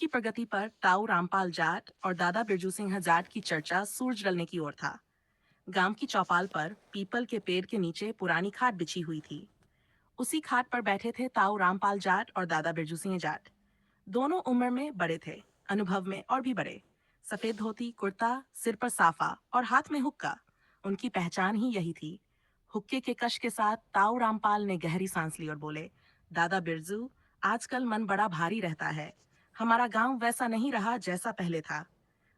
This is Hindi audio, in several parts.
की प्रगति पर ताऊ रामपाल जाट और दादा बिरजू सिंह जाट की चर्चा सूरज ढलने की ओर था। गांव की चौपाल पर पीपल के पेड़ के नीचे पुरानी खाट बिछी हुई थी। उसी खाट पर बैठे थे ताऊ रामपाल जाट और दादा बिरजू सिंह जाट। दोनों उम्र में बड़े थे, अनुभव में और भी बड़े। सफेद धोती कुर्ता, सिर पर साफा और हाथ में हुक्का, उनकी पहचान ही यही थी। हुक्के के कश के साथ ताऊ रामपाल ने गहरी सांस ली और बोले, दादा बिरजू, आजकल मन बड़ा भारी रहता है। हमारा गांव वैसा नहीं रहा जैसा पहले था।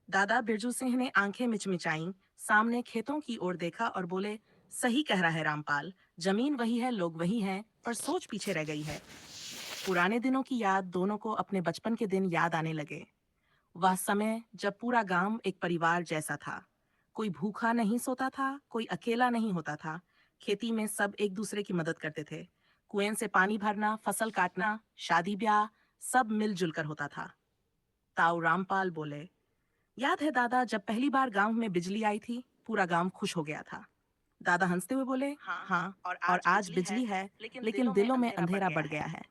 दादा बिरजू सिंह ने आंखें मिचमिचाईं, सामने खेतों की ओर देखा और बोले, सही कह रहा है रामपाल, जमीन वही है, लोग वही हैं, पर सोच पीछे रह गई है। पुराने दिनों की याद दोनों को अपने बचपन के दिन याद आने लगे। वह समय जब पूरा गांव एक परिवार जैसा था। कोई भूखा नहीं सोता था, कोई अकेला नहीं होता था। खेती में सब एक दूसरे की मदद करते थे। कुएं से पानी भरना, फसल काटना, शादी ब्याह, सब मिलजुल कर होता था। ताऊ रामपाल बोले, याद है दादा, जब पहली बार गांव में बिजली आई थी, पूरा गांव खुश हो गया था। दादा हंसते हुए बोले, हाँ, और आज बिजली है, लेकिन दिलों में अंधेरा बढ़ गया है।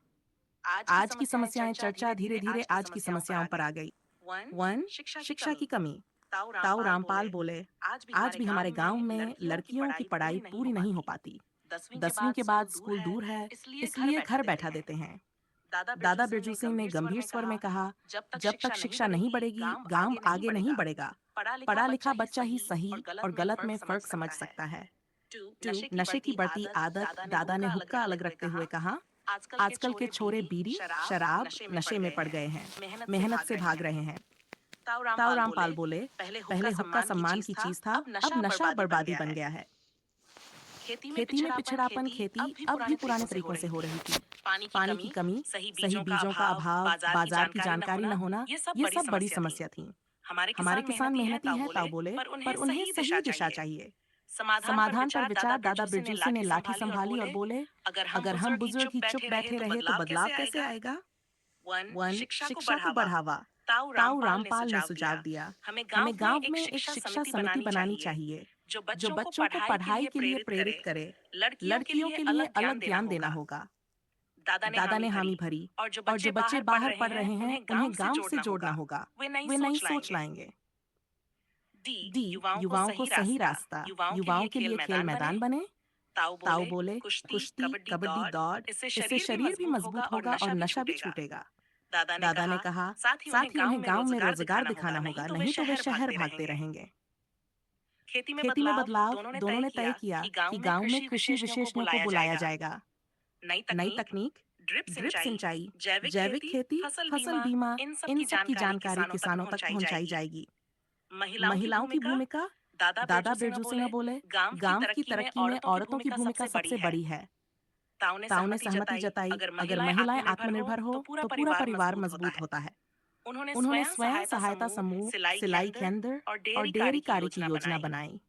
आज की समस्याएं चर्चा धीरे धीरे आज की समस्याओं पर आ गई। वन, शिक्षा की कमी। ताऊ रामपाल बोले, आज भी हमारे गांव में लड़कियों की पढ़ाई पूरी नहीं हो पाती। 10वीं के बाद स्कूल दूर है, इसलिए घर बैठा देते हैं। दादा बिरजू सिंह ने गंभीर स्वर में कहा, जब तक शिक्षा नहीं बढ़ेगी, गांव आगे नहीं बढ़ेगा। पढ़ा लिखा बच्चा ही सही और गलत में फर्क समझ सकता है। टू, नशे की बढ़ती आदत। दादा ने हुक्का अलग रखते हुए कहा, आजकल के छोरे बीड़ी, शराब, नशे में पड़ गए हैं, मेहनत से भाग रहे हैं। ताऊ रामपाल बोले, पहले हुक्का सम्मान की चीज था, अब नशा बर्बादी बन गया है। खेती में पिछड़ापन, खेती अब भी पुराने तरीकों से हो रही थी। पानी की कमी, सही बीजों का अभाव, बाजार की जानकारी न होना, ये सब बड़ी समस्या थी। हमारे किसान मेहनती हैं, ताऊ बोले, पर उन्हें सही दिशा चाहिए। समाधान पर विचार। दादा बिरजू सिंह ने लाठी संभाली और बोले, अगर हम बुजुर्ग ही चुप बैठे रहे तो बदलाव कैसे आएगा? वन, शिक्षा को बढ़ावा। ताऊ रामपाल ने सुझाव दिया, हमें गांव में एक शिक्षा समिति बनानी चाहिए, जो बच्चों को पढ़ाई के लिए प्रेरित करे। लड़कियों के लिए अलग ध्यान देना होगा। दादा ने हामी भरी, और जो बच्चे बाहर पढ़ रहे हैं, उन्हें गांव से जोड़ना होगा। वे नई सोच लाएंगे। डी, युवाओं को सही रास्ता। युवाओं के लिए खेल मैदान बने। ताऊ बोले, कुश्ती, कबड्डी, दौड़, इससे शरीर भी मजबूत होगा और नशा भी छूटेगा। दादा ने कहा, साथ ही उन्हें गांव में रोजगार दिखाना होगा, नहीं तो वे शहर भागते रहेंगे। खेती में बदलाव। दोनों ने तय किया कि गांव में कृषि विशेषज्ञों को बुलाया जाएगा। नई तकनीक, ड्रिप सिंचाई, जैविक खेती, फसल बीमा, इन सब की जानकारी किसानों तक पहुंचाई जाएगी। महिलाओं की भूमिका। दादा बिरजू सिंह बोले, गांव की तरक्की में औरतों की भूमिका सबसे बड़ी है। ताऊ ने सहमति जताई, अगर महिलाएं आत्मनिर्भर हो तो पूरा परिवार मजबूत होता है। उन्होंने स्वयं सहायता समूह, सिलाई केंद्र और डेयरी कार्य की योजना बनाई।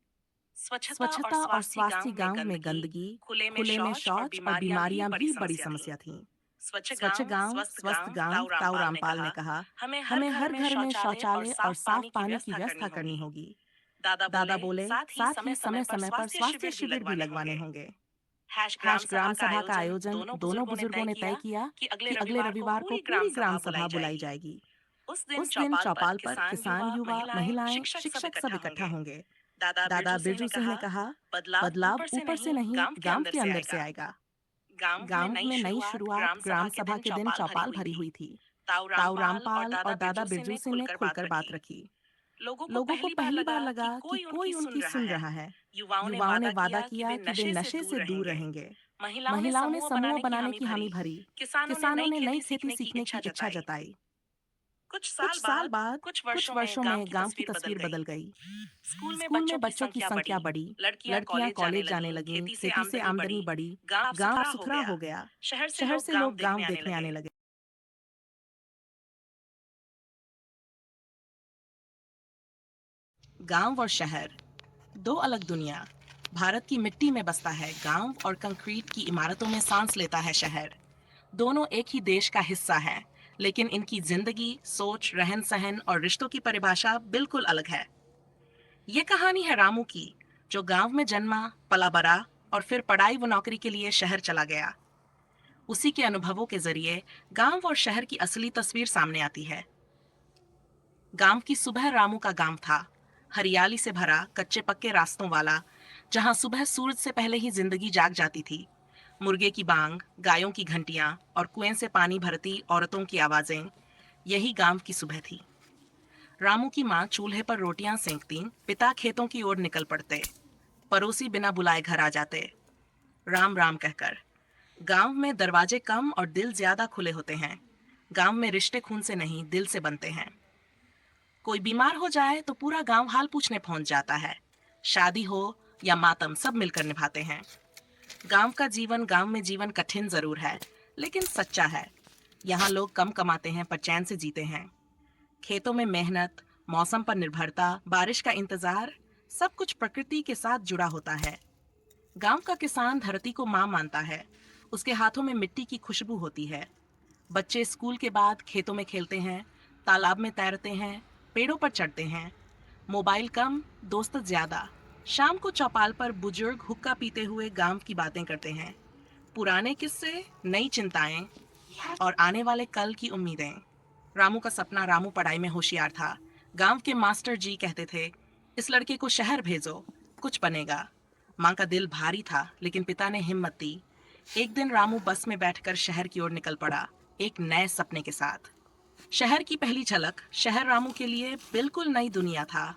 स्वच्छता और स्वास्थ्य। गांव में गंदगी, खुले में शौच और बीमारियां भी बड़ी समस्या थीं। स्वच्छ गांव, स्वस्थ गांव। ताऊ रामपाल ने कहा, हमें हर घर में शौचालय और साफ पानी की व्यवस्था करनी होगी। दादा बोले, साथ ही समय समय पर स्वास्थ्य शिविर भी लगवाने होंगे। हैश ग्राम सभा का आयोजन। दोनों बुजुर्गों ने तय किया कि अगले रविवार को पूरी ग्राम सभा बुलाई जाएगी। उस दिन चौपाल पर किसान, युवा, महिलाएं, शिक्षक सब इकट्ठा होंगे। दादा बिरजू सिंह ने कहा, बदलाव ऊपर से नहीं, गांव के अंदर से आएगा। गांव में नई शुरुआत। ग्राम सभा के दिन चौपाल भरी हुई थी। ताऊ रामपाल और दादा बिरजू सिंह ने खुलकर बात रखी। लोगों को पहली बार लगा कि कोई उनकी सुन रहा है। युवाओं ने वादा किया कि वे नशे से दूर रहेंगे। महिलाओं ने समूह बनाने की हामी भरी। किसानों ने नई खेती सीखने की इच्छा जताई। कुछ साल बाद, कुछ वर्षों में गांव की तस्वीर बदल गई। स्कूल में बच्चों की संख्या बढ़ी, लड़कियां कॉलेज जाने लगीं, खेती से आमदनी बढ़ी, गांव साफ सुथरा हो गया। शहर से लोग गांव देखने आने लगे। गांव और शहर, दो अलग दुनिया। भारत की मिट्टी में बसता है गांव और कंक्रीट की इमारतों में सांस लेता है शहर। दोनों एक ही देश का हिस्सा हैं, लेकिन इनकी जिंदगी, सोच, रहन सहन और रिश्तों की परिभाषा बिल्कुल अलग है। ये कहानी है रामू की, जो गांव में जन्मा, पला बड़ा और फिर पढ़ाई व नौकरी के लिए शहर चला गया। उसी के अनुभवों के जरिए गांव और शहर की असली तस्वीर सामने आती है। गांव की सुबह रामू का गांव था, हरियाली से भरा, कच्चे पक्के रास्तों वाला, जहां सुबह सूरज से पहले ही जिंदगी जाग जाती थी। मुर्गे की बांग, गायों की घंटियां और कुएं से पानी भरती औरतों की आवाजें, यही गांव की सुबह थी। रामू की माँ चूल्हे पर रोटियां सेंकती, पिता खेतों की ओर निकल पड़ते। पड़ोसी बिना बुलाए घर आ जाते, राम राम कहकर। गांव में दरवाजे कम और दिल ज्यादा खुले होते हैं। गांव में रिश्ते खून से नहीं, दिल से बनते हैं। कोई बीमार हो जाए तो पूरा गांव हाल पूछने पहुंच जाता है। शादी हो या मातम, सब मिलकर निभाते हैं। गांव में जीवन कठिन जरूर है, लेकिन सच्चा है। यहाँ लोग कम कमाते हैं पर चैन से जीते हैं। खेतों में मेहनत, मौसम पर निर्भरता, बारिश का इंतजार, सब कुछ प्रकृति के साथ जुड़ा होता है। गांव का किसान धरती को मां मानता है। उसके हाथों में मिट्टी की खुशबू होती है। बच्चे स्कूल के बाद खेतों में खेलते हैं, तालाब में तैरते हैं, पेड़ों पर चढ़ते हैं। मोबाइल कम, दोस्त ज्यादा। शाम को चौपाल पर बुजुर्ग हुक्का पीते हुए गांव की बातें करते हैं। पुराने किस्से, नई चिंताएं और आने वाले कल की उम्मीदें। रामू का सपना, रामू पढ़ाई में होशियार था। गांव के मास्टर जी कहते थे, इस लड़के को शहर भेजो, कुछ बनेगा। माँ का दिल भारी था, लेकिन पिता ने हिम्मत दी। एक दिन रामू बस में बैठकर शहर की ओर निकल पड़ा, एक नए सपने के साथ। शहर की पहली झलक, शहर रामू के लिए बिल्कुल नई दुनिया था।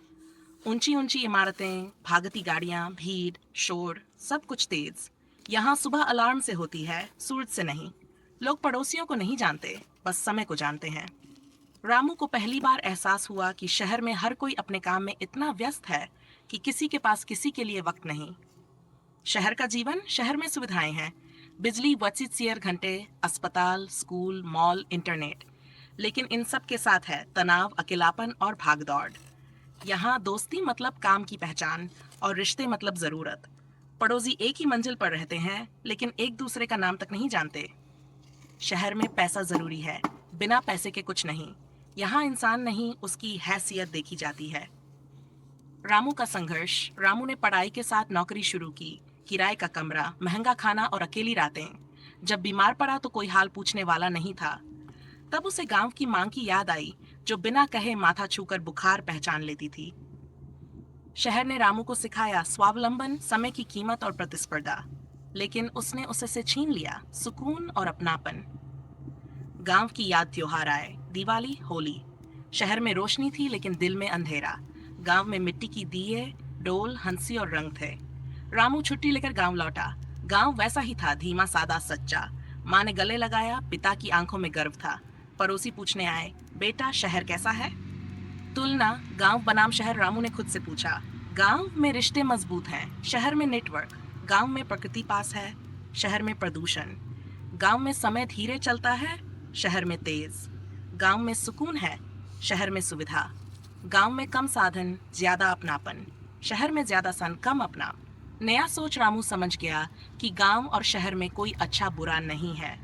ऊंची ऊंची इमारतें, भागती गाड़ियां, भीड़, शोर, सब कुछ तेज। यहाँ सुबह अलार्म से होती है, सूरज से नहीं। लोग पड़ोसियों को नहीं जानते, बस समय को जानते हैं। रामू को पहली बार एहसास हुआ कि शहर में हर कोई अपने काम में इतना व्यस्त है कि किसी के पास किसी के लिए वक्त नहीं। शहर का जीवन, शहर में सुविधाएं हैं, बिजली, 24 घंटे, अस्पताल, स्कूल, मॉल, इंटरनेट। लेकिन इन सब के साथ है तनाव, अकेलापन और भागदौड़। यहाँ दोस्ती मतलब काम की पहचान और रिश्ते मतलब जरूरत। पड़ोसी एक ही मंजिल पर रहते हैं, लेकिन एक दूसरे का नाम तक नहीं जानते। शहर में पैसा जरूरी है, बिना पैसे के कुछ नहीं। यहाँ इंसान नहीं, उसकी हैसियत देखी जाती है। रामू का संघर्ष, रामू ने पढ़ाई के साथ नौकरी शुरू की, किराए का कमरा, महंगा खाना और अकेली रातें। जब बीमार पड़ा तो कोई हाल पूछने वाला नहीं था। तब उसे गांव की मां की याद आई, जो बिना कहे माथा छूकर बुखार पहचान लेती थी। शहर ने रामू को सिखाया स्वावलंबन, समय की कीमत और प्रतिस्पर्धा, लेकिन उसने उससे छीन लिया सुकून और अपनापन। गांव की याद त्योहार आए, दिवाली, होली। शहर में रोशनी थी लेकिन दिल में अंधेरा। गांव में मिट्टी की दिए, डोल, हंसी और रंग थे। रामू छुट्टी लेकर गांव लौटा। गांव वैसा ही था, धीमा, सादा, सच्चा। माँ ने गले लगाया, पिता की आंखों में गर्व था। पड़ोसी पूछने आए, बेटा शहर कैसा है? तुलना, गांव बनाम शहर, रामू ने खुद से पूछा। गांव में रिश्ते मजबूत हैं, शहर में नेटवर्क। गांव में प्रकृति पास है, शहर में प्रदूषण। गांव में समय धीरे चलता है, शहर में तेज। गांव में सुकून है, शहर में सुविधा। गांव में कम साधन, ज्यादा अपनापन। शहर में ज्यादा सन, कम अपना। नया सोच रामू समझ गया कि गांव और शहर में कोई अच्छा बुरा नहीं है।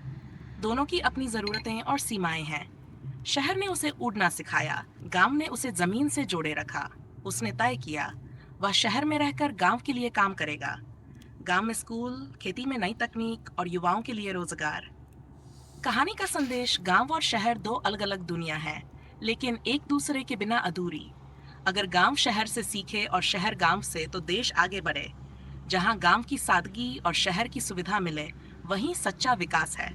दोनों की अपनी जरूरतें और सीमाएं हैं। शहर ने उसे उड़ना सिखाया, गांव ने उसे जमीन से जोड़े रखा। उसने तय किया, वह शहर में रहकर गांव के लिए काम करेगा। गांव में स्कूल, खेती में नई तकनीक और युवाओं के लिए रोजगार। कहानी का संदेश, गांव और शहर दो अलग अलग दुनिया है, लेकिन एक दूसरे के बिना अधूरी। अगर गांव शहर से सीखे और शहर गांव से, तो देश आगे बढ़े। जहां गांव की सादगी और शहर की सुविधा मिले, वहीं सच्चा विकास है।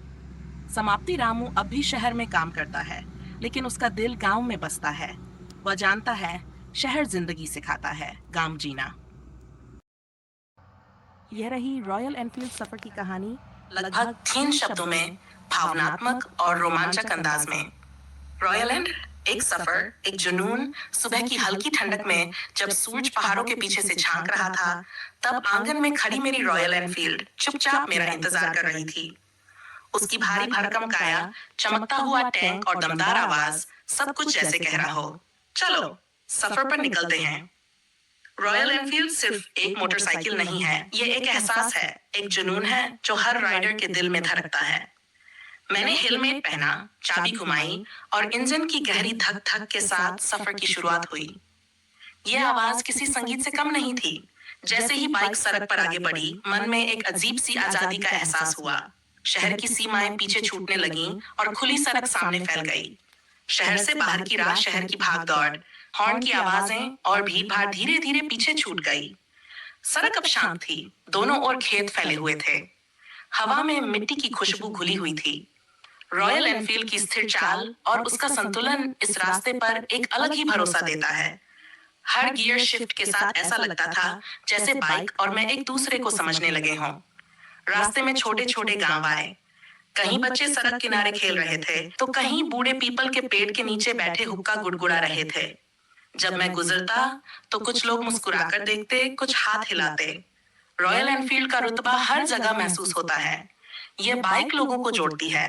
समाप्ति, रामू अब भी शहर में काम करता है, लेकिन उसका दिल गांव में बसता है। वह जानता है, शहर जिंदगी सिखाता है, गांव जीना। यह रही रॉयल एनफील्ड सफर की कहानी, लगभग 3 शब्दों में, भावनात्मक और रोमांचक अंदाज में। रॉयल एनफील्ड, एक सफर, एक जुनून। सुबह की हल्की ठंडक में जब सूरज पहाड़ों के पीछे से झांक रहा था, तब आंगन में खड़ी मेरी रॉयल एनफील्ड चुपचाप मेरा इंतजार कर रही थी। उसकी भारी भरकम काया, चमकता हुआ टैंक और दमदार आवाज, सब कुछ जैसे कह रहा हो, चलो सफर पर निकलते हैं। रॉयल एनफील्ड सिर्फ एक मोटरसाइकिल नहीं है, ये एक एहसास है, एक जुनून है जो हर राइडर के दिल में धड़कता है। मैंने हेलमेट पहना, चाबी घुमाई और इंजन की गहरी धक धक के साथ सफर की शुरुआत हुई। यह आवाज किसी संगीत से कम नहीं थी। जैसे ही बाइक सड़क पर आगे बढ़ी, मन में एक अजीब सी आजादी का एहसास हुआ। शहर की सीमाएं पीछे छूटने लगीं और खुली सड़क सामने फैल गई। शहर से बाहर की राह, शहर की भाग दौड़, हॉर्न की आवाजें और भीड़ भाड़ धीरे धीरे पीछे छूट गई। सड़क अब शांत थी, दोनों ओर खेत फैले हुए थे। हवा में मिट्टी की खुशबू घुली हुई थी। रॉयल एनफील्ड की स्थिर चाल और उसका संतुलन इस रास्ते पर एक अलग ही भरोसा देता है। हर गियर शिफ्ट के साथ ऐसा लगता था जैसे बाइक और मैं एक दूसरे को समझने लगे हों। रास्ते में छोटे छोटे गांव आए। कहीं बच्चे सड़क किनारे खेल रहे थे, तो कहीं बूढ़े पीपल के पेड़ के नीचे बैठे हुक्का गुड़गुड़ा रहे थे। जब मैं गुजरता, तो कुछ लोग मुस्कुराकर देखते, कुछ हाथ हिलाते। रॉयल एनफील्ड का रुतबा हर जगह महसूस होता है। ये बाइक लोगों को जोड़ती है।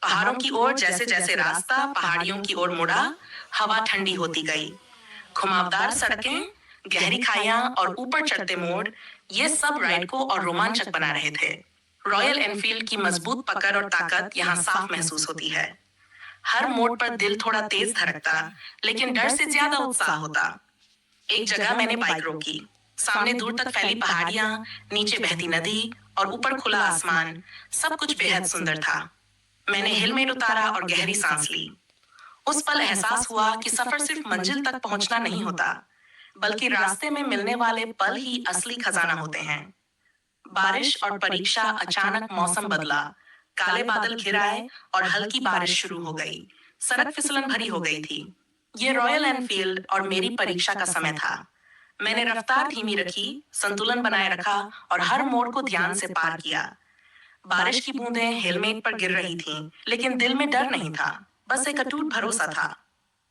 पहाड़ों की ओर जैसे जैसे रास्ता पहाड़ियों की ओर मुड़ा, हवा ठंडी होती गई। घुमावदार सड़कें, गहरी खाइयां और ऊपर चढ़ते मोड़, ये सब राइड को और रोमांचक बना रहे थे। रॉयल एनफील्ड की मजबूत पकड़ और ताकत यहाँ साफ महसूस होती है। हर मोड़ पर दिल थोड़ा तेज धड़कता, लेकिन डर से ज्यादा उत्साह होता। एक जगह मैंने बाइक रोकी। सामने दूर तक फैली पहाड़ियां, नीचे बहती नदी और ऊपर खुला आसमान, सब कुछ बेहद सुंदर था। मैंने हेलमेट उतारा और गहरी सांस ली। उस पल एहसास हुआ कि सफर सिर्फ मंजिल तक पहुंचना नहीं होता, बल्कि रास्ते में मिलने वाले पल ही असली खजाना होते हैं। बारिश और परीक्षा अचानक मौसम बदला। काले बादल घिर आए और हल्की बारिश शुरू हो गई। सड़क फिसलन भरी हो गई थी। ये रॉयल एनफील्ड और मेरी परीक्षा का समय था। मैंने रफ्तार धीमी रखी, संतुलन बनाए रखा और हर मोड़ को ध्यान से पार किया। बारिश की बूंदें हेलमेट पर गिर रही थीं, लेकिन दिल में डर नहीं था, बस एक अटूट भरोसा था।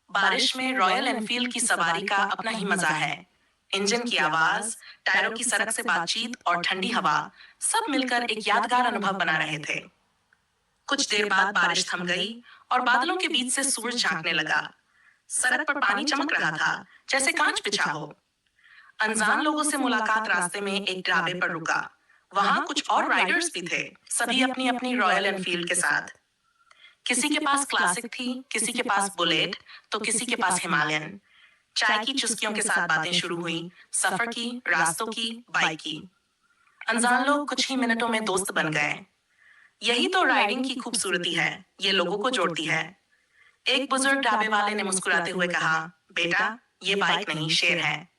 बारिश में रॉयल एनफील्ड की सवारी का अपना ही मजा है। इंजन की आवाज, टायरों की सड़क से बातचीत और ठंडी हवा, सब मिलकर एक यादगार अनुभव बना रहे थे। कुछ देर बाद बारिश थम गई और बादलों के बीच से सूरज झांकने लगा। सड़क पर पानी चमक रहा था, जैसे कांच बिछा हो। अनजान लोगों से मुलाकात रास्ते में एक ढाबे पर रुका। वहां कुछ और राइडर्स भी थे, सभी अपनी अपनी रॉयल एनफील्ड के साथ। किसी के पास क्लासिक थी, किसी के पास बुलेट, तो किसी के पास हिमालयन। चाय की चुस्कियों के साथ बातें शुरू हुई, सफर की, रास्तों की, बाइक की। अनजान लोग कुछ ही मिनटों में दोस्त बन गए। यही तो राइडिंग की खूबसूरती है, ये लोगों को जोड़ती है। एक बुजुर्ग ढाबे वाले ने मुस्कुराते हुए कहा, बेटा, ये बाइक नहीं, शेर है।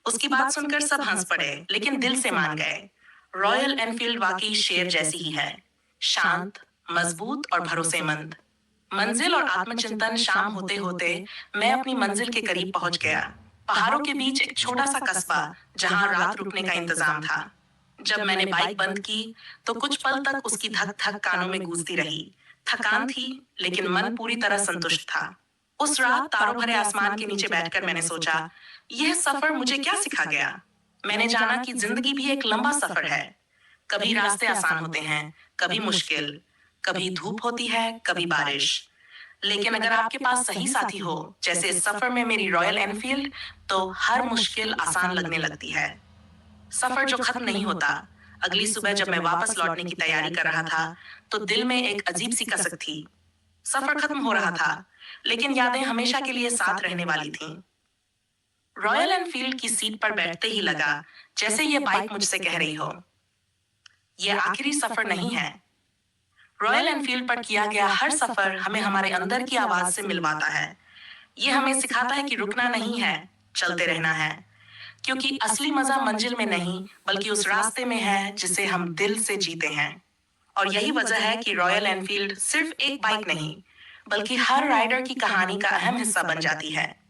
उसकी बात सुनकर सब हंस पड़े, लेकिन दिल से मान गए। रॉयल एनफील्ड वाकई शेर जैसी ही है, शांत, मजबूत और भरोसेमंद। मंजिल और आत्मचिंतन शाम होते होते मैं अपनी मंजिल के करीब पहुंच गया। पहाड़ों के बीच एक छोटा सा कस्बा, जहां रात रुकने का इंतजाम था। जब मैंने बाइक बंद की, तो कुछ पल तक उसकी धक धक कानों में गूंजती रही। थकान थी, लेकिन मन पूरी तरह संतुष्ट था। उस रात तारों भरे आसमान के नीचे बैठकर मैंने सोचा, यह सफर मुझे क्या सिखा गया। मैंने जाना कि जिंदगी भी एक लंबा सफर है। कभी रास्ते आसान होते हैं, कभी मुश्किल, कभी धूप होती है, कभी बारिश। लेकिन अगर आपके पास सही साथी हो, जैसे इस सफर में मेरी रॉयल एनफील्ड, तो हर मुश्किल आसान लगने लगती है। सफर जो खत्म नहीं होता। अगली सुबह जब मैं वापस लौटने की तैयारी कर रहा था, तो दिल में एक अजीब सी कसक थी। सफर खत्म हो रहा था, लेकिन यादें हमेशा के लिए साथ रहने वाली थीं। रॉयल एनफील्ड की सीट पर बैठते ही लगा जैसे ये बाइक मुझसे कह रही हो, ये आखिरी सफर नहीं है। रॉयल एनफील्ड पर किया गया हर सफर हमें हमारे अंदर की आवाज से मिलवाता है। ये हमें सिखाता है कि रुकना नहीं है, चलते रहना है। क्योंकि असली मजा मंजिल में नहीं, बल्कि उस रास्ते में है जिसे हम दिल से जीते हैं। और यही वजह है कि रॉयल एनफील्ड सिर्फ एक बाइक नहीं, बल्कि हर राइडर की कहानी का अहम हिस्सा बन जाती है।